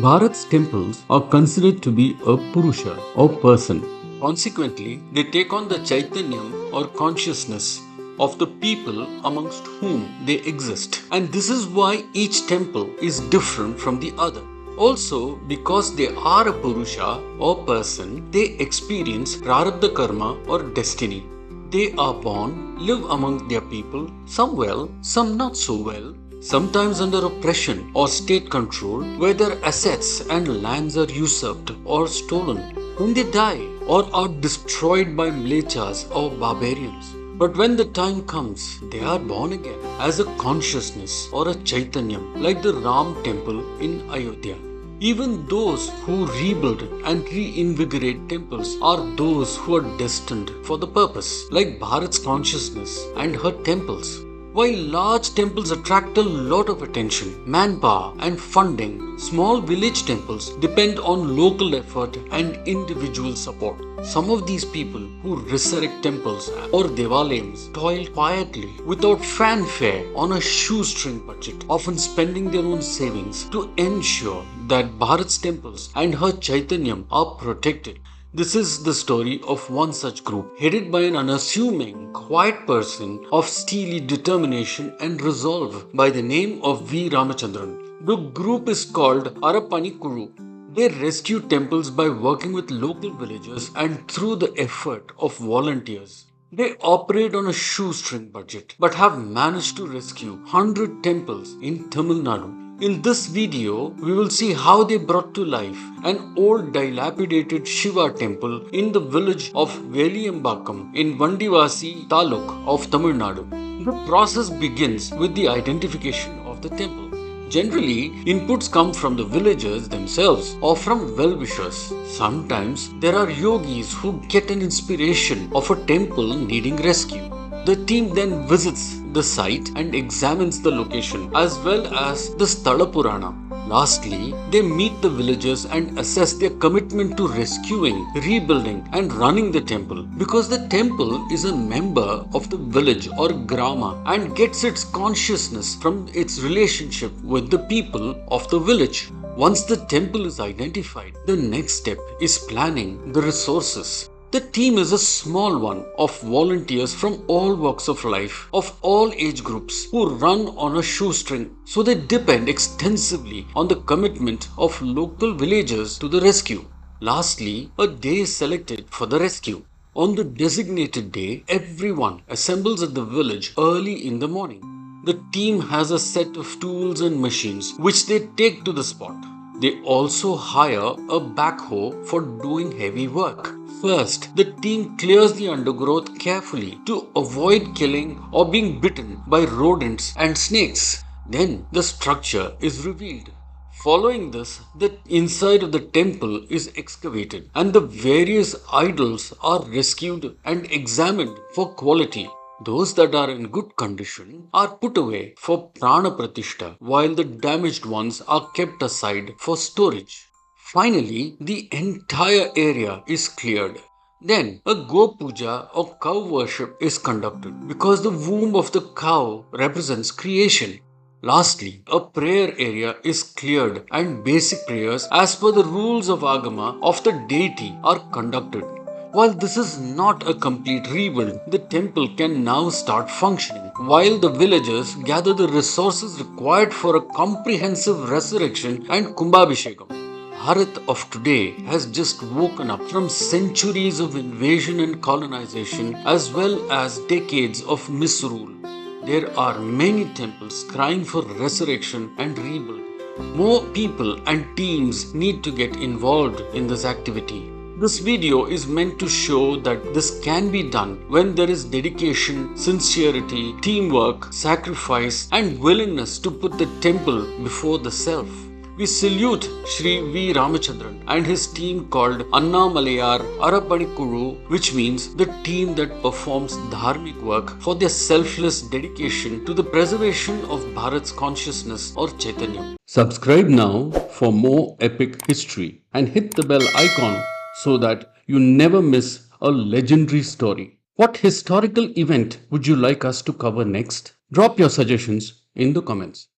Bharat's temples are considered to be a Purusha or person. Consequently, they take on the Chaitanyam or consciousness of the people amongst whom they exist. And this is why each temple is different from the other. Also, because they are a Purusha or person, they experience Prarabdha Karma or destiny. They are born, live among their people, some well, some not so well, sometimes under oppression or state control, where their assets and lands are usurped or stolen. When they die or are destroyed by Mlechas or barbarians. But when the time comes, they are born again as a consciousness or a Chaitanyam, like the Ram temple in Ayodhya. Even those who rebuild and reinvigorate temples are those who are destined for the purpose, like Bharat's consciousness and her temples. While large temples attract a lot of attention, manpower, and funding, small village temples depend on local effort and individual support. Some of these people who resurrect temples or devalayams toil quietly without fanfare on a shoestring budget, often spending their own savings to ensure that Bharat's temples and her Chaitanyam are protected. This is the story of one such group, headed by an unassuming, quiet person of steely determination and resolve by the name of V. Ramachandran. The group is called Arapani Kuru. They rescue temples by working with local villagers and through the effort of volunteers. They operate on a shoestring budget but have managed to rescue 100 temples in Tamil Nadu. In this video, we will see how they brought to life an old dilapidated Shiva temple in the village of Veliyambakam in Vandivasi Taluk of Tamil Nadu. The process begins with the identification of the temple. Generally, inputs come from the villagers themselves or from well-wishers. Sometimes there are yogis who get an inspiration of a temple needing rescue. The team then visits the site and examines the location as well as the Sthala Purana. Lastly, they meet the villagers and assess their commitment to rescuing, rebuilding and running the temple, because the temple is a member of the village or grama and gets its consciousness from its relationship with the people of the village. Once the temple is identified, the next step is planning the resources. The team is a small one of volunteers from all walks of life, of all age groups, who run on a shoestring, so they depend extensively on the commitment of local villagers to the rescue. Lastly, a day is selected for the rescue. On the designated day, everyone assembles at the village early in the morning. The team has a set of tools and machines which they take to the spot. They also hire a backhoe for doing heavy work. First, the team clears the undergrowth carefully to avoid killing or being bitten by rodents and snakes. Then, the structure is revealed. Following this, the inside of the temple is excavated and the various idols are rescued and examined for quality. Those that are in good condition are put away for prana pratishtha, while the damaged ones are kept aside for storage. Finally, the entire area is cleared. Then, a go puja or cow worship is conducted because the womb of the cow represents creation. Lastly, a prayer area is cleared and basic prayers as per the rules of Agama of the deity are conducted. While this is not a complete rebuild, the temple can now start functioning, while the villagers gather the resources required for a comprehensive resurrection and Kumbhabhishekam. Bharat of today has just woken up from centuries of invasion and colonization as well as decades of misrule. There are many temples crying for resurrection and rebuild. More people and teams need to get involved in this activity. This video is meant to show that this can be done when there is dedication, sincerity, teamwork, sacrifice and willingness to put the temple before the self. We salute Sri V. Ramachandran and his team called Annamalayar Arapani Kuru, which means the team that performs dharmic work for their selfless dedication to the preservation of Bharat's consciousness or Chaitanya. Subscribe now for more epic history and hit the bell icon so that you never miss a legendary story. What historical event would you like us to cover next? Drop your suggestions in the comments.